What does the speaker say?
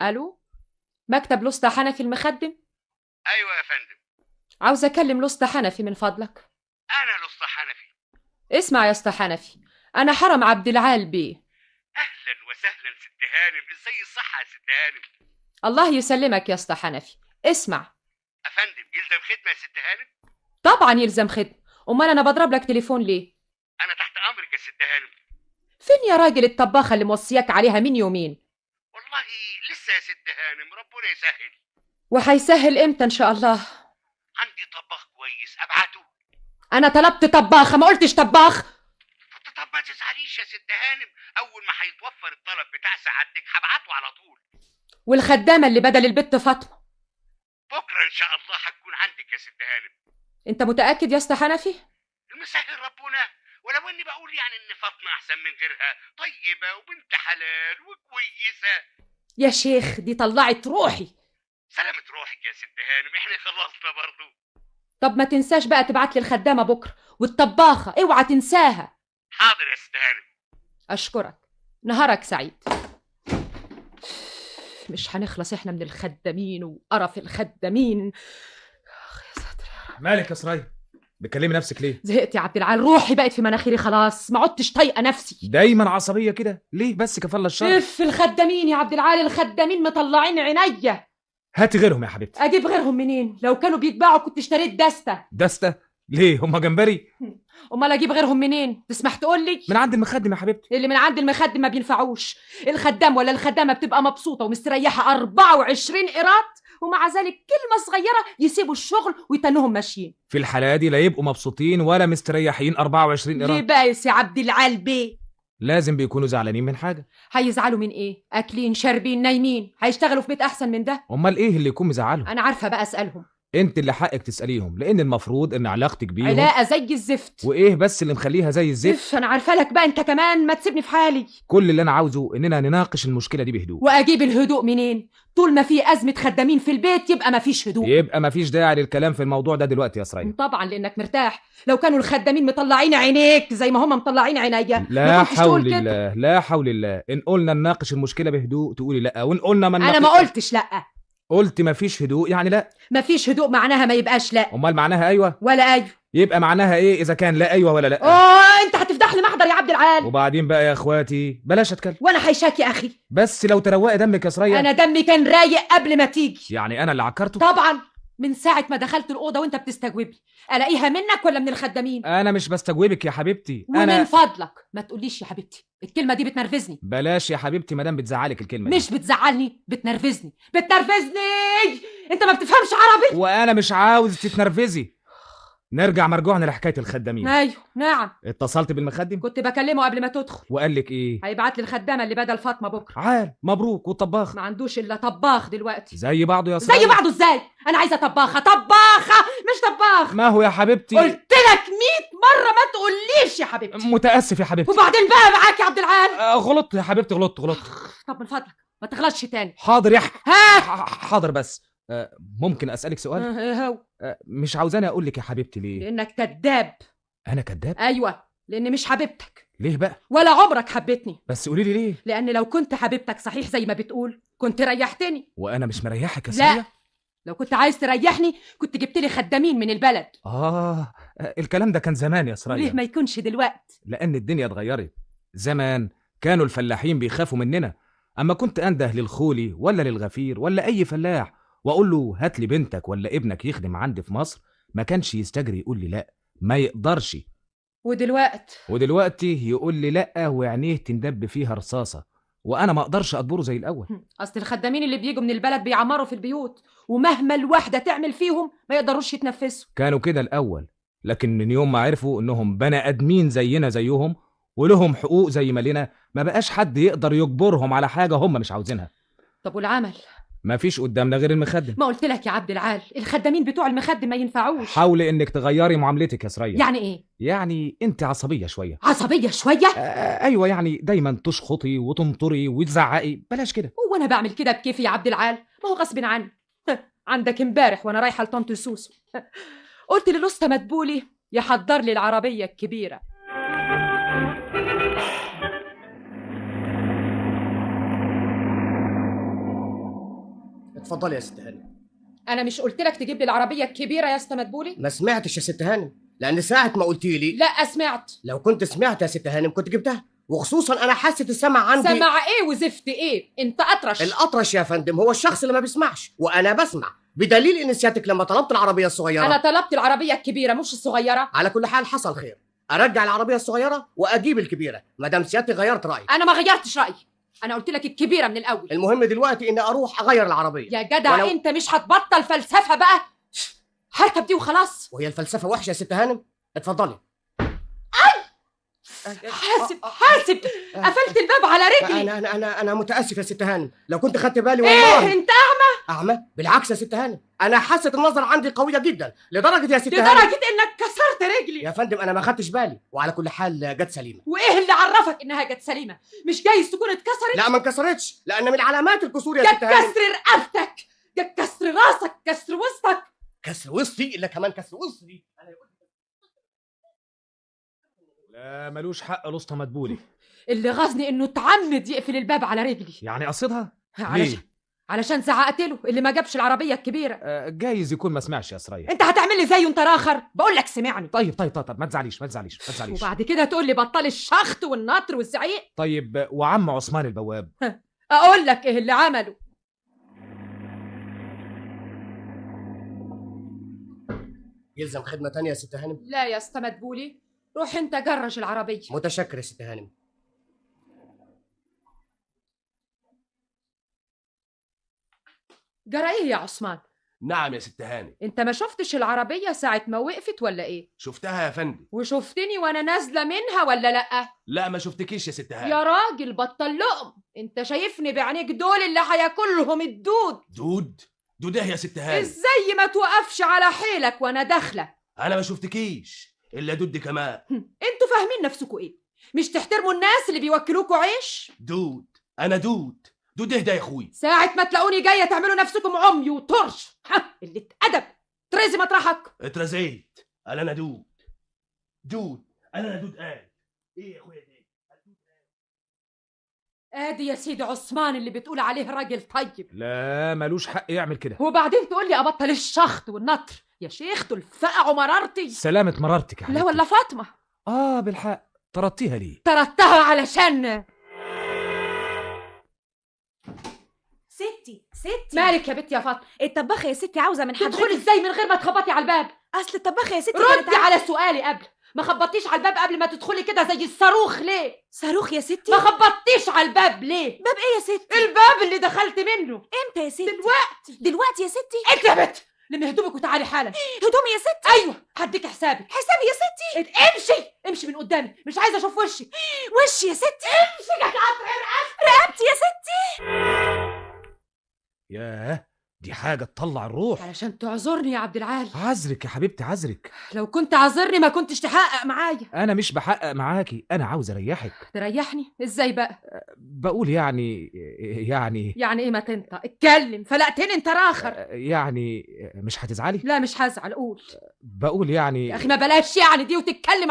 الو، مكتب الأسطى حنفي المخدم؟ ايوه يا فندم. عاوز اكلم الأسطى حنفي من فضلك. انا الاسطى حنفي. اسمع يا اسطى حنفي، انا حرم عبد العال بيه. اهلا وسهلا ست هانم، ازاي الصحه يا ست هانم؟ الله يسلمك يا اسطى حنفي. اسمع، افندم يلزم خدمه يا ست هانم؟ طبعا يلزم خدمة، امال انا بضرب لك تليفون ليه؟ انا تحت امرك يا ست هانم. فين يا راجل الطباخة اللي موصياك عليها من يومين؟ والله لسه يا ست هانم، ربنا يسهل. وهيسهل امتى ان شاء الله؟ عندي طباخ كويس ابعته. انا طلبت طباخة ما قلتش طباخ. طب ما تزعليش يا ست هانم، اول ما هيتوفر الطلب بتاع سعادتك هبعته على طول. والخدامة اللي بدل البت فاطمة؟ بكره ان شاء الله هتكون عندك يا ست هانم. انت متأكد يا اسطى حنفي؟ المسهل ربنا، ولو اني بقول يعني ان فاطمه احسن من غيرها، طيبه وبنت حلال وكويسه. يا شيخ دي طلعت روحي. سلامة روحك يا ست هانم، احنا خلصنا برضو. طب ما تنساش بقى تبعت لي الخدامة بكرة، والطباخة اوعى تنساها. حاضر يا ست هانم. اشكرك، نهارك سعيد. مش هنخلص احنا من الخدامين وقرف الخدامين. يا ساتر. مالك يا سرايا؟ بتكلمي نفسك ليه؟ زهقت يا عبد العال، روحي بقت في مناخيري خلاص، ما عدتش طايقه نفسي. دايما عصبيه كده ليه بس؟ كفالة الشر. الخدامين يا عبد العال، الخدامين مطلعين عينيا. هاتي غيرهم يا حبيبتي. اجيب غيرهم منين؟ لو كانوا بيتباعوا كنت اشتريت دستة. دستة؟ ليه هما جمبري؟ امال اجيب غيرهم منين؟ تسمح تقول لي؟ من عند المخدم يا حبيبتي. اللي من عند المخدم ما بينفعوش. الخدام ولا الخدامه بتبقى مبسوطه ومستريحه 24 قيراط، ومع ذلك كلمه صغيره يسيبوا الشغل ويتنوهم ماشيين. في الحالة دي لا يبقوا مبسوطين ولا مستريحين 24 ليه قيراط. بايس يا عبد العال بيه؟ لازم بيكونوا زعلانين من حاجة. هيزعلوا من ايه؟ اكلين شاربين نايمين، هيشتغلوا في بيت احسن من ده؟ امال ايه اللي يكون مزعلهم؟ انا عارفه بقى اسالهم. انت اللي حقك تسأليهم، لان المفروض ان علاقتك بيهم علاقه زي الزفت. وايه بس اللي مخليها زي الزفت؟ انا عارفه لك بقى، انت كمان ما تسيبني في حالي. كل اللي انا عاوزه اننا نناقش المشكلة دي بهدوء. واجيب الهدوء منين؟ طول ما في ازمه خدامين في البيت يبقى ما فيش هدوء. يبقى مفيش داعي للكلام في الموضوع ده دلوقتي يا سرايا. طبعا لانك مرتاح. لو كانوا الخدامين مطلعين عينيك زي ما هم مطلعين عينيا لا ما كنتش تقول حول كده. الله، لا حول الله. ان قلنا نناقش المشكلة بهدوء تقولي لا، وان قلنا ما انا ما قلتش لا. قلت مفيش هدوء يعني لا. ما فيش هدوء معناها ما يبقاش لا. امال معناها ايوه ولا ايوه. يبقى معناها ايه اذا كان لا ايوه ولا لا؟ انت هتفتح لي محضر يا عبد العال. وبعدين بقى يا اخواتي بلاش اتكلم. وانا هيشاك يا اخي. بس لو تروقي دمك يا سرية. انا دمي كان رايق قبل ما تيجي. يعني انا اللي عكرته؟ طبعا، من ساعه ما دخلت الاوضه وانت بتستجوبني. الاقيها منك ولا من الخدامين؟ انا مش بستجوبك يا حبيبتي. ومن فضلك ما تقوليش يا حبيبتي، الكلمه دي بتنرفزني. بلاش يا حبيبتي مادام بتزعلك الكلمه دي. مش بتزعلني، بتنرفزني. انت ما بتفهمش عربي. وانا مش عاوز تتنرفزي. نرجع مرجوعنا لحكايه الخدامين. ايوه نعم. اتصلت بالمخدم؟ كنت بكلمه قبل ما تدخل. وقال لك ايه؟ هيبعت لي الخدامه اللي بدل فاطمه بكره. عال مبروك. والطباخ؟ ما عندوش الا طباخ دلوقتي. زي بعضه يا سرية. زي بعضه ازاي؟ انا عايزه طباخه مش طباخ. ما هو يا حبيبتي قلت لك 100 مره ما تقوليش يا حبيبتي. متاسف يا حبيبتي. وبعدين بقى معاك يا عبد العال. غلطت يا حبيبتي، غلطت. طب من فضلك ما تغلطش تاني. حاضر يا ها. حاضر بس ممكن اسالك سؤال؟ هو مش عاوزاني اقول لك يا حبيبتي ليه؟ لانك كذاب. انا كذاب؟ ايوه، لان مش حبيبتك. ليه بقى؟ ولا عمرك حبيتني. بس قولي لي ليه؟ لان لو كنت حبيبتك صحيح زي ما بتقول كنت ريحتني. وانا مش مريحك يا لا، سرية؟ لو كنت عايز تريحني كنت جبت لي خدامين من البلد. الكلام ده كان زمان يا ليه سرية. ما يكونش دلوقت؟ لان الدنيا اتغيرت. زمان كانوا الفلاحين بيخافوا مننا. اما كنت انده للخولي ولا للغفير ولا اي فلاح واقول له هات لي بنتك ولا ابنك يخدم عندي في مصر، ما كانش يستجري يقول لي لا، ما يقدرش. ودلوقتي يقول لي لا وعينيه تندب فيها رصاصه، وانا ما اقدرش اجبره زي الاول. اصل الخدامين اللي بيجوا من البلد بيعمروا في البيوت، ومهما الواحده تعمل فيهم ما يقدروش يتنفسوا. كانوا كده الاول، لكن من يوم ما عرفوا انهم بني ادمين زينا زيهم ولهم حقوق زي ما لنا، ما بقاش حد يقدر يجبرهم على حاجه هم مش عاوزينها. طب والعمل؟ ما فيش قدامنا غير المخدم. ما قلت لك يا عبد العال الخدامين بتوع المخدم ما ينفعوش. حاولي انك تغيري معاملتك يا سرية. يعني ايه؟ يعني انت عصبيه شويه. عصبيه شويه؟ ايوه، يعني دايما تشخطي وتنطري وتزعقي، بلاش كده. هو انا بعمل كده بكيفي يا عبد العال؟ ما هو غصب عني. عندك امبارح وانا رايحه لطنط سوسو قلت للاسطى مدبولي يحضر لي العربيه الكبيره. اتفضلي يا ست هانم. انا مش قلت لك تجيب لي العربيه الكبيره يا اسطى مدبولي؟ ما سمعتش يا ست هانم، لان ساعه ما قلتي لي لا سمعت. لو كنت سمعت يا ست هانم كنت جبتها، وخصوصا انا حاسه السمع عندي. سمع ايه وزفت ايه؟ انت اطرش. الاطرش يا فندم هو الشخص اللي ما بيسمعش، وانا بسمع، بدليل ان سيادتك لما طلبت العربيه الصغيره. انا طلبت العربيه الكبيره مش الصغيره. على كل حال حصل خير، ارجع العربيه الصغيره واجيب الكبيره ما دام سيادتك غيرت رايك. انا ما غيرتش رايي، انا قلت لك الكبيره من الاول. المهم دلوقتي اني اروح اغير العربيه. يا جدع ولو... انت مش هتبطل فلسفه بقى؟ هركب دي وخلاص. وهي الفلسفه وحشه يا ست هانم؟ اتفضلي. حاسب حاسب، قفلت الباب على رجلي. انا متاسف يا ست هانم، لو كنت خدت بالي والله. ايه انت اعمى؟ اعمى؟ بالعكس يا ست هانم، انا حاسه النظر عندي قويه جدا لدرجه يا ست هانم لدرجه انك كسرت رجلي. يا فندم انا ما خدتش بالي، وعلى كل حال جت سليمه. وايه اللي عرفك انها جت سليمه؟ مش جايز تكون اتكسرت؟ لا ما انكسرتش، لان من علامات الكسور يا جت ست هانم. كسر رقبتك، جت كسر راسك، كسر وسطك. كسر وسطي؟ الا كمان كسر وسطي؟ لا ملوش حق الاسطى مدبولي. اللي غزني انه اتعمد يقفل الباب على رجلي. يعني قصدها؟ علشان زعقت له اللي ما جابش العربيه الكبيره. جايز يكون ما سمعش يا سرية. انت هتعمل لي زيه انت راخر؟ بقول لك سمعني. طيب ما تزعليش. وبعد كده تقول لي بطل الشخط والنطر والزعيق. طيب وعم عثمان البواب؟ اقول لك ايه اللي عمله. يلزم خدمه تانية يا ست هانم؟ لا يا اسطى مدبولي، روح انت جرج العربيه. متشكر يا ست هانم. جرى ايه يا عثمان؟ نعم يا ست هانم. انت ما شفتش العربيه ساعه ما وقفت ولا ايه؟ شفتها يا فندم. وشفتني وانا نازله منها ولا لا؟ لا ما شفتكيش يا ست هانم. يا راجل بطل لقم، انت شايفني بعينيك دول اللي هياكلهم الدود. دود ايه يا ست هانم؟ ازاي ما توقفش على حيلك وانا داخله؟ انا ما شفتكيش الا دود كمان. انتوا فاهمين نفسكوا ايه؟ مش تحترموا الناس اللي بيوكلوكوا عيش؟ انا دود ايه ده يا اخوي؟ ساعة ما تلاقوني جاية تعملوا نفسكم عمي وطرش. اللي اتأدب ترزي مطرحك. اترزيت. قال انا دود انا دود. قال ايه يا اخويا ده؟ ادي يا سيدي عثمان اللي بتقول عليه راجل طيب. لا ملوش حق يعمل كده. وبعدين تقول لي ابطل الشخط والنطر؟ يا شيخ دول فقعوا مرارتي. سلامة مرارتك يا حبيبتي. لا ولا فاطمة؟ بالحق طردتيها ليه؟ طردتها علشان ستي مالك يا بنت يا فاطمة؟ الطباخة يا ستي عاوزة من حضرتك. تدخلي ازاي من غير ما تخبطي على الباب؟ اصل الطباخة يا ستي ردي على سؤالي قبل ما خبطتيش على الباب قبل ما تدخلي كده زي الصاروخ ليه؟ صاروخ يا ستي؟ ما خبطتيش على الباب ليه؟ باب ايه يا ستي؟ الباب اللي دخلت منه. امتى يا ستي؟ دلوقتي يا ستي؟ انت يا بنت لمي هدومك وتعالي حالا. هدومي يا ستي؟ ايوه هديك حسابك. حسابي يا ستي؟ امشي من قدامي، مش عايزه اشوف وشك. وشي يا ستي؟ امشي يا قطر رقبتي يا ستي. ياه دي حاجة تطلع الروح. علشان تعذرني يا عبد العال. عذرك يا حبيبتي عذرك. لو كنت عذرني ما كنتش تحقق معايا. انا مش بحقق معاكي، انا عاوز اريحك. تريحني ازاي بقى؟ بقول يعني ايه؟ ما تنطق اتكلم، فلقتني انت راخر. يعني مش هتزعلي؟ لا مش هزعل، قول. بقول يعني يا اخي ما بلاش يعني دي وتتكلم